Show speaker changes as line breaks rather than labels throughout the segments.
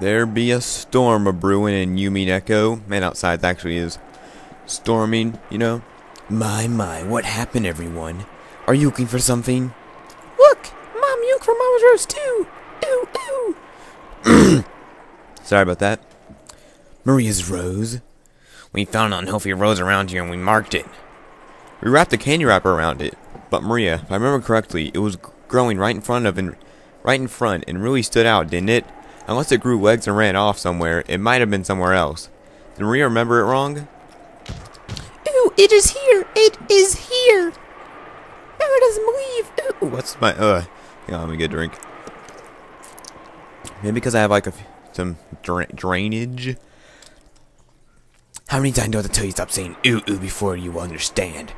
There be a storm a-brewing in Umineko. Man, outside actually is storming, you know.
My, what happened, everyone? Are you looking for something?
Look! Mom, you look for Mama's rose too! Ooh, ooh!
Sorry about that.
Maria's rose?
We found an unhealthy rose around here and we marked it.
We wrapped a candy wrapper around it. But Maria, if I remember correctly, it was growing right in front and really stood out, didn't it? Unless it grew legs and ran off somewhere, it might have been somewhere else. Did Maria remember it wrong?
Ooh, it is here! It is here! Mama doesn't believe! Ooh.
What's my, hang on, let me get a drink. Maybe because I have, like, some drainage?
How many times do I have to tell you stop saying ooh before you understand?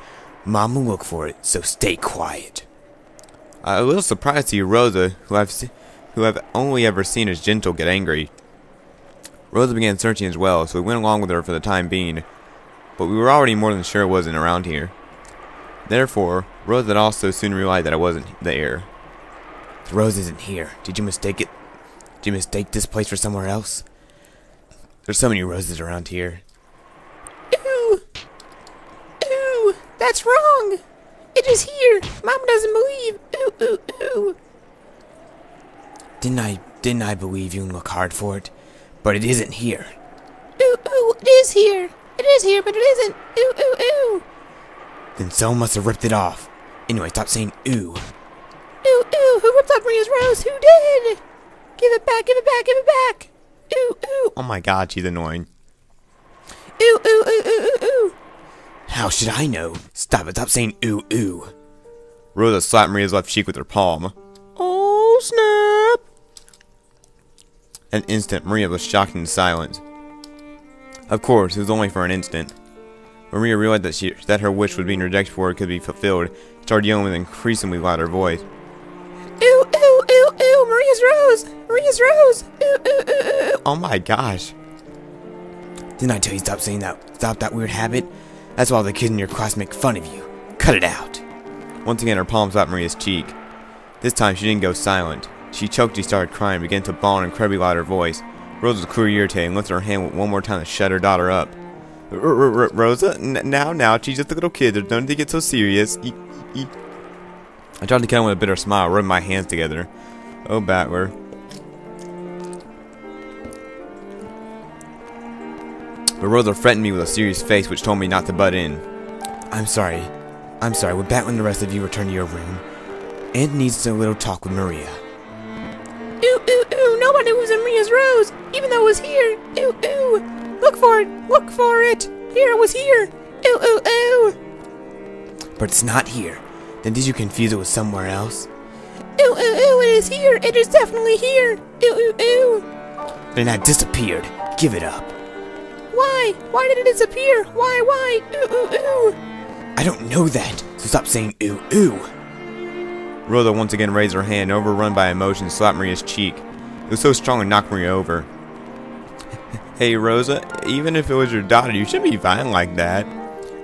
Mom will look for it, so stay quiet.
I'm a little surprised to see Rosa, who I've only ever seen as gentle, get angry. Rosa began searching as well, so we went along with her for the time being, but we were already more than sure it wasn't around here. Therefore, Rosa had also soon realized that it wasn't there.
The rose isn't here. Did you mistake it? Did you mistake this place for somewhere else? There's so many roses around here.
Ooh! Ooh! That's wrong! It is here! Mom doesn't believe! Ooh, ooh, ooh!
Didn't I believe you and look hard for it? But it isn't here.
Ooh, ooh! It is here! It is here, but it isn't! Ooh, ooh, ooh!
Then someone must have ripped it off. Anyway, stop saying ooh.
Ooh, ooh! Who ripped off Maria's rose? Who did? Give it back! Give it back! Give it back! Ooh, ooh!
Oh my god, she's annoying.
Ooh, ooh, ooh, ooh, ooh, ooh!
How should I know? Stop it, stop saying ooh.
Rosa slapped Maria's left cheek with her palm.
Oh, snap!
An instant, Maria was shocked and silent. Of course, it was only for an instant. Maria realized that her wish was being rejected before it could be fulfilled. She started yelling with an increasingly louder voice.
Ooh, ooh, ooh, ooh! Maria's rose! Maria's rose! Ooh, ooh, ooh, ooh!
Oh my gosh.
Didn't I tell you stop that weird habit? That's why all the kids in your class make fun of you. Cut it out.
Once again, her palm slapped Maria's cheek. This time, she didn't go silent. She choked, she started crying, and began to bawl in an incredibly louder voice. Rosa was clearly irritated and lifted her hand one more time to shut her daughter up. Rosa, now, she's just a little kid. There's no need to get so serious. I tried to kill him with a bitter smile, rubbing my hands together. Oh, Battler. But Rosa threatened me with a serious face, which told me not to butt in.
I'm sorry. We're back when the rest of you return to your room. Aunt needs a little talk with Maria.
Ooh, ooh, ooh! Nobody was in Maria's rose, even though it was here. Ooh, ooh! Look for it! Look for it! Here, it was here! Ooh, ooh, ooh!
But it's not here. Then did you confuse it with somewhere else?
Ooh, ooh, ooh! It is here! It is definitely here! Ooh, ooh, ooh!
Then that disappeared. Give it up.
Why? Why did it disappear? Why? Ooh, ooh, ooh!
I don't know that, so stop saying ooh.
Rosa once again raised her hand, overrun by emotion, and slapped Maria's cheek. It was so strong it knocked Maria over. Hey, Rosa, even if it was your daughter, you shouldn't be violent like that.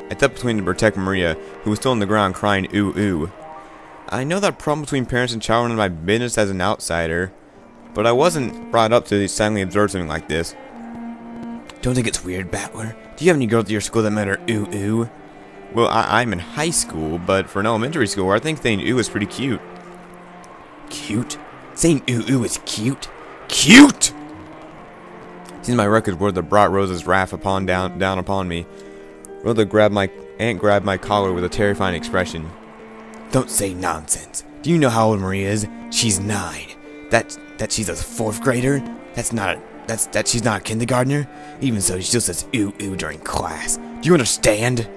I stepped between to protect Maria, who was still on the ground crying ooh. I know that problem between parents and child is my business as an outsider, but I wasn't brought up to silently observe something like this.
Don't think it's weird, Battler? Do you have any girls at your school that matter ooh?
Well, I'm in high school, but for an elementary school, I think saying ooh is pretty cute.
Cute? Saying ooh is cute? Cute!
Seems my records were that brought Rosa's wrath down upon me. Rosa grabbed my collar with a terrifying expression.
Don't say nonsense. Do you know how old Maria is? She's 9. That she's a 4th grader? She's not a kindergartner? Even so, she still says ooh during class. Do you understand?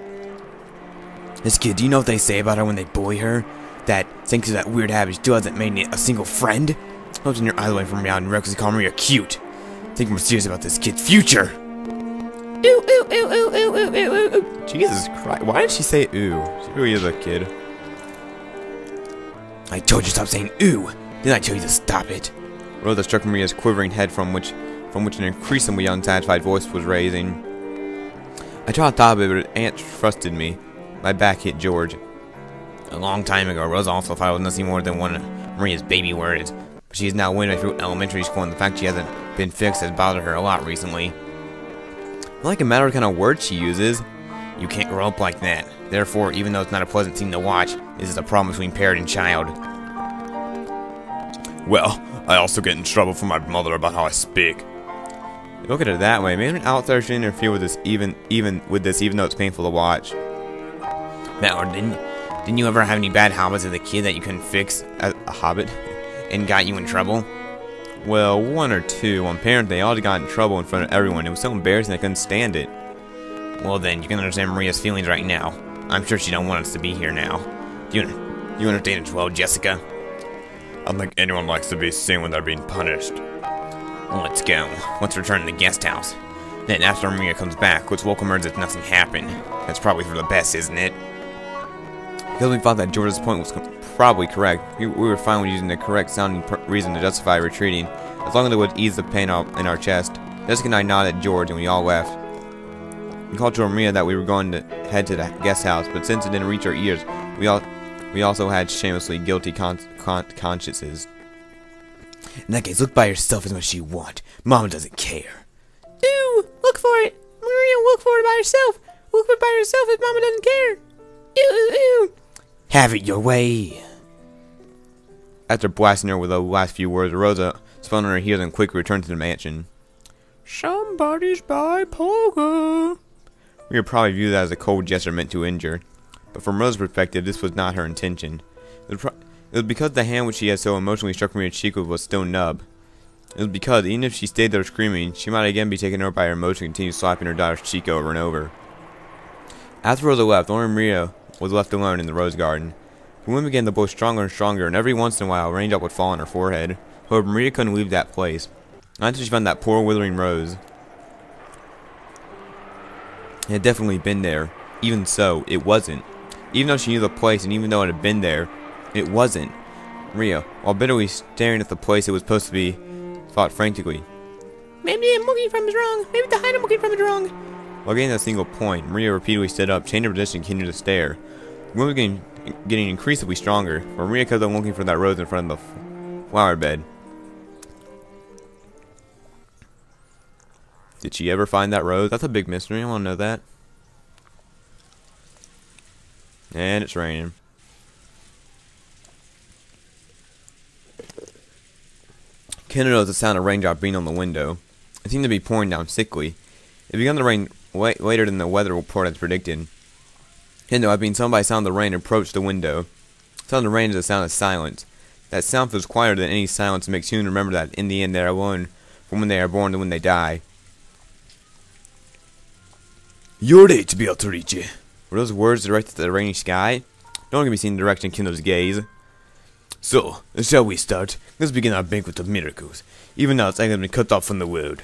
This kid, do you know what they say about her when they bully her? That, thanks to that weird habit, she still hasn't made a single friend? Don't turn your eyes away from me and recklessly call Maria cute. Think more serious about this kid's future.
Ooh.
Jesus Christ, why did she say ooh? She really is a kid.
I told you to stop saying ooh. Didn't I tell you to stop it?
Rosa struck Maria's quivering head from which an increasingly unsatisfied voice was raising. I tried to stop it, but Aunt trusted me. My back hit George.
A long time ago, Rosa also thought it was nothing more than one of Maria's baby words.
She is now midway through elementary school, and the fact she hasn't
been fixed has bothered her a lot recently.
I like a matter of kind of words she uses.
You can't grow up like that. Therefore, even though it's not a pleasant scene to watch, this is a problem between parent and child.
Well, I also get in trouble from my mother about how I speak. Look at it that way. Maybe an out there should interfere with this, even though it's painful to watch.
Matt, didn't you ever have any bad habits as a kid that you couldn't fix?
A hobbit?
And got you in trouble?
Well, one or two. On parent, they all got in trouble in front of everyone. It was so embarrassing I couldn't stand it.
Well then, you can understand Maria's feelings right now. I'm sure she don't want us to be here now. You understand as well, Jessica?
I don't think anyone likes to be seen when they're being punished.
Well, let's go. Let's return to the guest house. Then after Maria comes back, let's welcome her as if nothing happened. That's probably for the best, isn't it?
Because we thought that George's point was probably correct, we were fine with using the correct sounding reason to justify retreating, as long as it would ease the pain in our chest. Jessica and I nodded at George, and we all left. We called to Maria that we were going to head to the guest house, but since it didn't reach our ears, we also had shamelessly guilty consciences.
In that case, look by yourself as much as you want. Mama doesn't care.
Ooh, look for it. Maria, look for it by yourself. Look for it by yourself if Mama doesn't care. Ooh, ooh, ooh.
Have it your way.
After blasting her with the last few words, Rosa spun on her heels and quickly returned to the mansion.
Somebody's bipolar.
We would probably view that as a cold gesture meant to injure, but from Rosa's perspective, this was not her intention. It was because the hand which she had so emotionally struck Maria's cheek was still numb. It was because, even if she stayed there screaming, she might again be taken over by her emotion and continue slapping her daughter's cheek over and over. After Rosa left, only Maria was left alone in the rose garden. The wind began to blow stronger and stronger, and every once in a while, a raindrop would fall on her forehead. However, Maria couldn't leave that place, not until she found that poor withering rose. It had definitely been there. Even so, it wasn't. Even though she knew the place, and even though it had been there, it wasn't. Maria, while bitterly staring at the place it was supposed to be, thought frantically.
Maybe the I'm looking from is wrong. Maybe the height I'm looking from is wrong.
While getting a single point, Maria repeatedly stood up, changed her position, and continued to stare. The wind was getting increasingly stronger, but Maria kept on looking for that rose in front of the flower bed. Did she ever find that rose? That's a big mystery. I want to know that. And it's raining. Kendra knows the sound of raindrop beating on the window. It seemed to be pouring down thickly. It began to rain later than the weather report had predicted. Kendra, having summoned by the sound of the rain, approached the window. The sound of rain is a sound of silence. That sound feels quieter than any silence and makes humans remember that in the end they are alone from when they are born to when they die.
You're late, Beatrice.
Were those words directed to the rainy sky? No one can be seen in the direction of Kendall's gaze.
So, shall we start? Let's begin our banquet of miracles. Even now, it's been cut off from the world.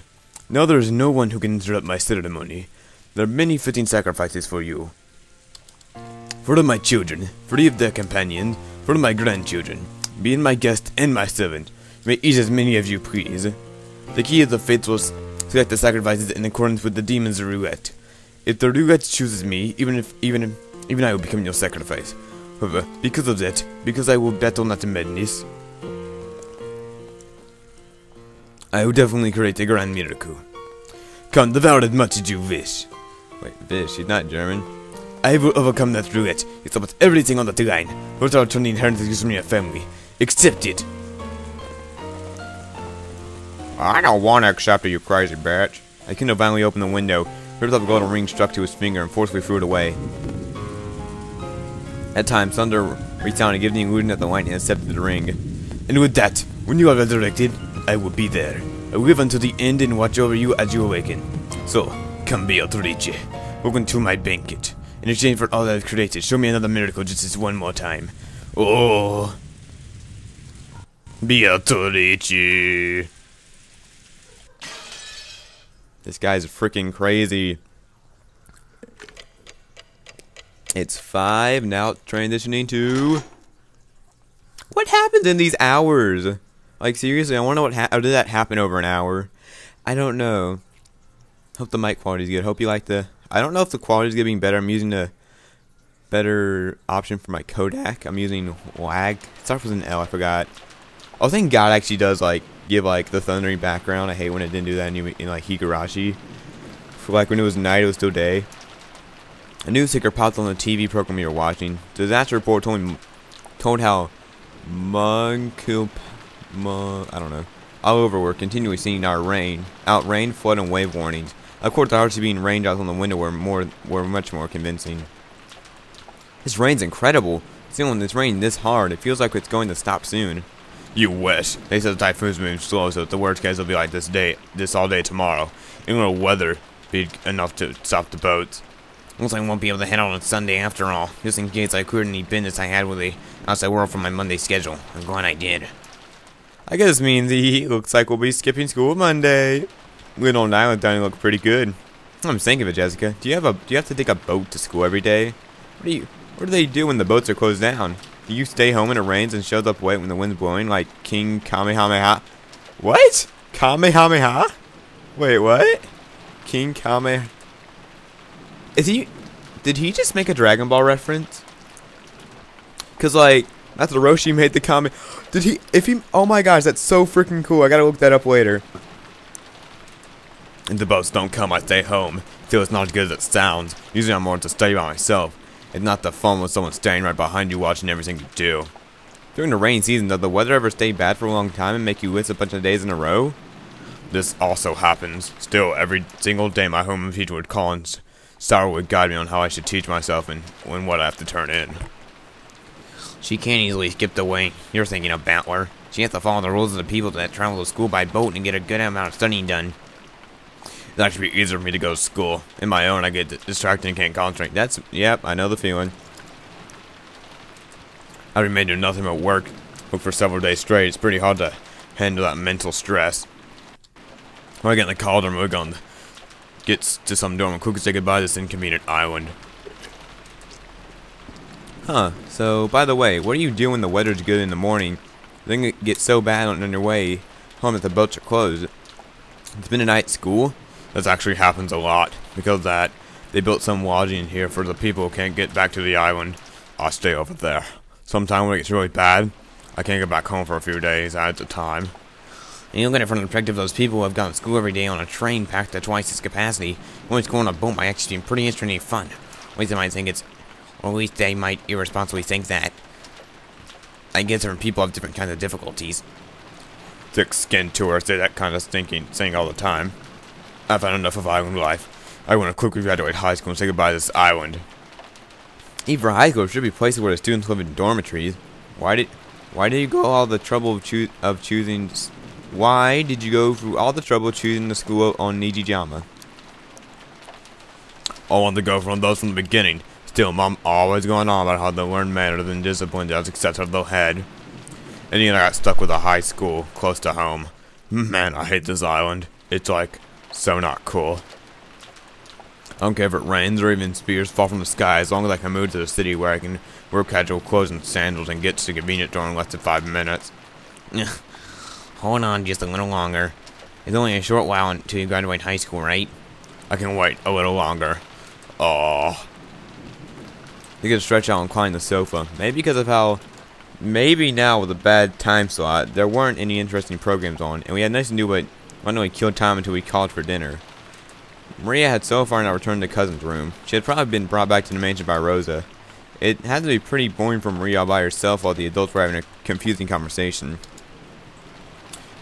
Now there is no one who can interrupt my ceremony. There are many fitting sacrifices for you. For my children, for of their companions, for my grandchildren, being my guest and my servant, may eat as many as you please. The key of the fates will select the sacrifices in accordance with the demon's roulette. If the roulette chooses me, even I will become your sacrifice. However, because of that, because I will battle not to madness, I will definitely create a grand miracle. Come, devour as much as you wish.
Wait, Vish, she's not German.
I will overcome that roulette. It's about everything on the line. What are turning inheritance from your family? Accept it.
I don't want to accept it, you crazy bitch. Akino violently opened the window, ripped up a golden ring struck to his finger, and forcefully threw it away. At times, thunder reached out and gave the illusion that the lightning had accepted the ring.
And with that, when you are resurrected, I will be there. I will live until the end and watch over you as you awaken. So, come Beatrice. Welcome to my banquet. In exchange for all that I've created, show me another miracle just this one more time. Oh, Beatrice.
This guy's freaking crazy. It's 5, now transitioning to... What happens in these hours? Like, seriously, I want to know how did that happen over an hour? I don't know. Hope the mic quality is good. Hope you like the... I don't know if the quality is getting better. I'm using a better option for my Kodak. I'm using lag. It starts with an L, I forgot. Oh, thank God actually does, like, give like the thundering background. I hate when it didn't do that in like Higurashi. For like when it was night, it was still day. A news ticker popped on the TV program you were watching. The disaster report told how I don't know, all over were continually seeing rain, flood, and wave warnings. Of course, the hardly being raindrops on the window were much more convincing. This rain's incredible. Still, when it's raining this hard, it feels like it's going to stop soon. You wish. They said the typhoon's moving slow, so the worst case will be like this all day tomorrow. Even though weather be enough to stop the boats. Looks like I won't be able to head out on Sunday after all. Just in case I cleared any business I had with the outside world from my Monday schedule. I'm glad I did. I guess this means he looks like we'll be skipping school Monday. Little Island down look pretty good. I'm thinking of it, Jessica. Do you have to take a boat to school every day? What do they do when the boats are closed down? Do you stay home when it rains and shows up wet when the wind's blowing like King Kamehameha? What? Kamehameha? Wait, what? King Kamehameha? Did he just make a Dragon Ball reference? Cause like, after Roshi made the comment, oh my gosh, that's so freaking cool. I gotta look that up later. If the boats don't come, I stay home. Feel it's not as good as it sounds. Usually I'm more to study by myself. It's not the fun with someone standing right behind you watching everything you do. During the rainy season, does the weather ever stay bad for a long time and make you miss a bunch of days in a row? This also happens. Still, every single day my home teacher would call and Sarah would guide me on how I should teach myself and what I have to turn in.
She can't easily skip the way you're thinking of, Battler. She has to follow the rules of the people that travel to school by boat and get a good amount of studying done. It'd actually be easier for me to go to school. In my own, I get distracted and can't concentrate. Yep, I know the feeling. I remain doing nothing but work for several days straight. It's pretty hard to handle that mental stress. When I get in the cauldron, we're going to get to some dorm and quickly say goodbye to this inconvenient island.
Huh, so by the way, what do you do when the weather's good in the morning, then it gets so bad on your way home that the boats are closed? Spend a night at school?
This actually happens a lot. Because of that, they built some lodging in here for the people who can't get back to the island. I stay over there. Sometime when it gets really bad, I can't get back home for a few days at a time.
And you look at it from the perspective of those people who have gone to school every day on a train packed to twice its capacity. Going to school on a boat might actually be pretty interesting and fun. At least they might think it's, or at least they might irresponsibly think that. I guess different people have different kinds of difficulties.
Thick-skinned tourists say that kind of saying all the time. I've had enough of island life. I want to quickly graduate high school and say goodbye to this island.
Even for high school, there should be places where the students live in dormitories. Why did you go all the trouble of choosing? Why did you go through all the trouble choosing the school on Nijijama?
I wanted to go from those from the beginning. Still, Mom always going on about how they learn manners and discipline just accepted their head. And then I got stuck with a high school close to home. Man, I hate this island. It's like so not cool. I don't care if it rains or even spears fall from the sky, as long as I can move to the city where I can wear casual clothes and sandals and get to the convenient store in less than 5 minutes.
Hold on just a little longer. It's only a short while until you graduate high school, right?
I can wait a little longer. Oh.
You can stretch out and climb the sofa. Maybe now with a bad time slot, there weren't any interesting programs on, and we had nothing to do but randomly kill time until we called for dinner. Maria had so far not returned to Cousin's room. She had probably been brought back to the mansion by Rosa. It had to be pretty boring for Maria all by herself while the adults were having a confusing conversation.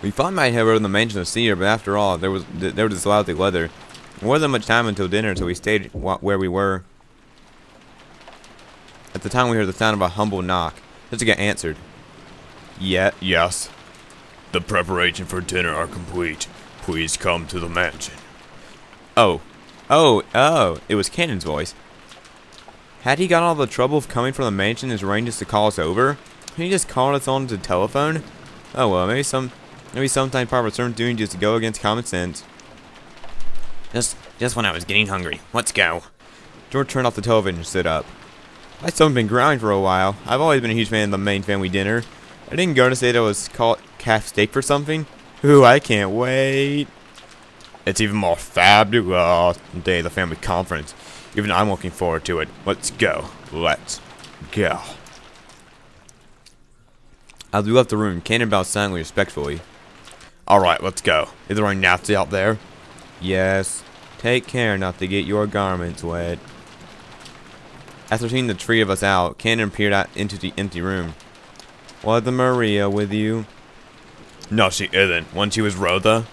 We thought we might head over to the mansion to see her, but after all, there was this lousy weather. There wasn't much time until dinner, so we stayed where we were. At the time, we heard the sound of a humble knock. Jessica answered.
Yes. The preparations for dinner are complete. Please come to the mansion.
Oh, it was Cannon's voice. Had he got all the trouble of coming from the mansion and his arranged just to call us over? He just called us on the telephone? Oh well, maybe sometime part of a certain doing just to go against common sense.
Just when I was getting hungry. Let's go.
George turned off the television and stood up. My stomach's been growling for a while. I've always been a huge fan of the main family dinner. I didn't go to say that it was called calf steak for something. Ooh, I can't wait.
It's even more fabulous the day of the family conference. Even I'm looking forward to it. Let's go. Let's go.
As we left the room, Cannon bowed silently respectfully.
Alright, let's go. Is there any Nazi out there?
Yes. Take care not to get your garments wet. After seeing the three of us out, Cannon peered out into the empty room. Wasn't Maria with you?
No, she isn't. When she was Rosa.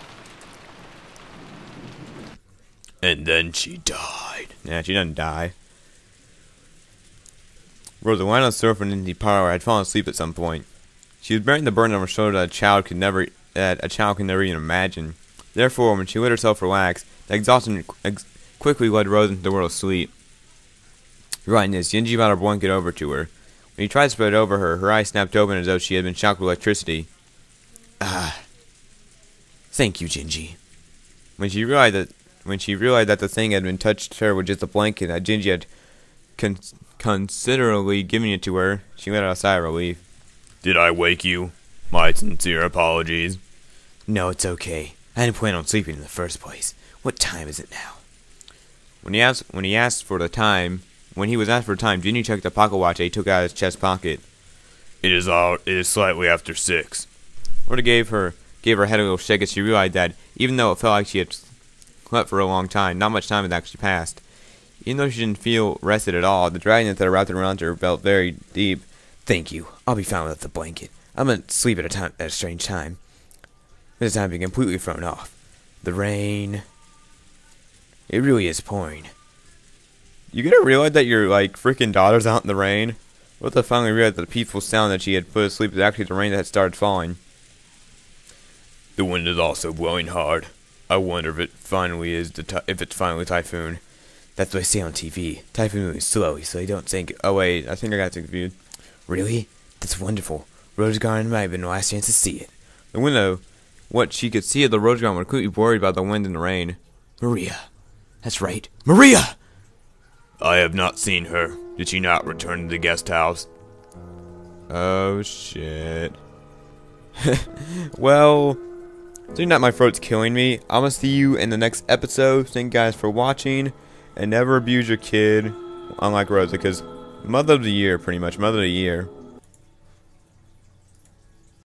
And then she died.
Yeah, she doesn't die. Rosa went on surfing in the parlor. Had fallen asleep at some point. She was bearing the burden on her shoulder that a child could never even imagine. Therefore, when she let herself relax, the exhaustion quickly led Rosa into the world of sleep. Right this, Genji brought her blanket over to her. When he tried to spread it over her, her eyes snapped open as though she had been shocked with electricity.
Thank you, Genji.
When she realized that the thing had been touched her with just a blanket that Genji had considerably given it to her, she let out a sigh of relief.
Did I wake you? My sincere apologies.
No, it's okay. I didn't plan on sleeping in the first place. What time is it now?
When he was asked for time, Genji checked the pocket watch that he took out of his chest pocket.
It is slightly after 6.
Rhoda gave her head a little shake as she realized that, even though it felt like she had slept for a long time, not much time had actually passed. Even though she didn't feel rested at all, the dragnet that wrapped around her felt very deep.
Thank you. I'll be fine without the blanket. I'm gonna sleep at a strange time. This time being completely thrown off. The rain. It really is pouring.
You gonna realize that your freaking daughter's out in the rain? Rhoda finally realized that the peaceful sound that she had put asleep was actually the rain that had started falling.
The wind is also blowing hard. I wonder if it's finally typhoon.
That's what I say on TV. Typhoon moves slowly, so they don't think.
Oh wait, I think I got confused.
Really? That's wonderful. Rose Garden might have been the last chance to see it.
The window, what she could see of the rose garden, was completely worried about the wind and the rain.
Maria. That's right. Maria!
I have not seen her. Did she not return to the guest house?
Oh shit. Well, seeing that my throat's killing me, I'm gonna see you in the next episode. Thank you guys for watching, and never abuse your kid, unlike Rosa, because Mother of the Year, pretty much, Mother of the Year.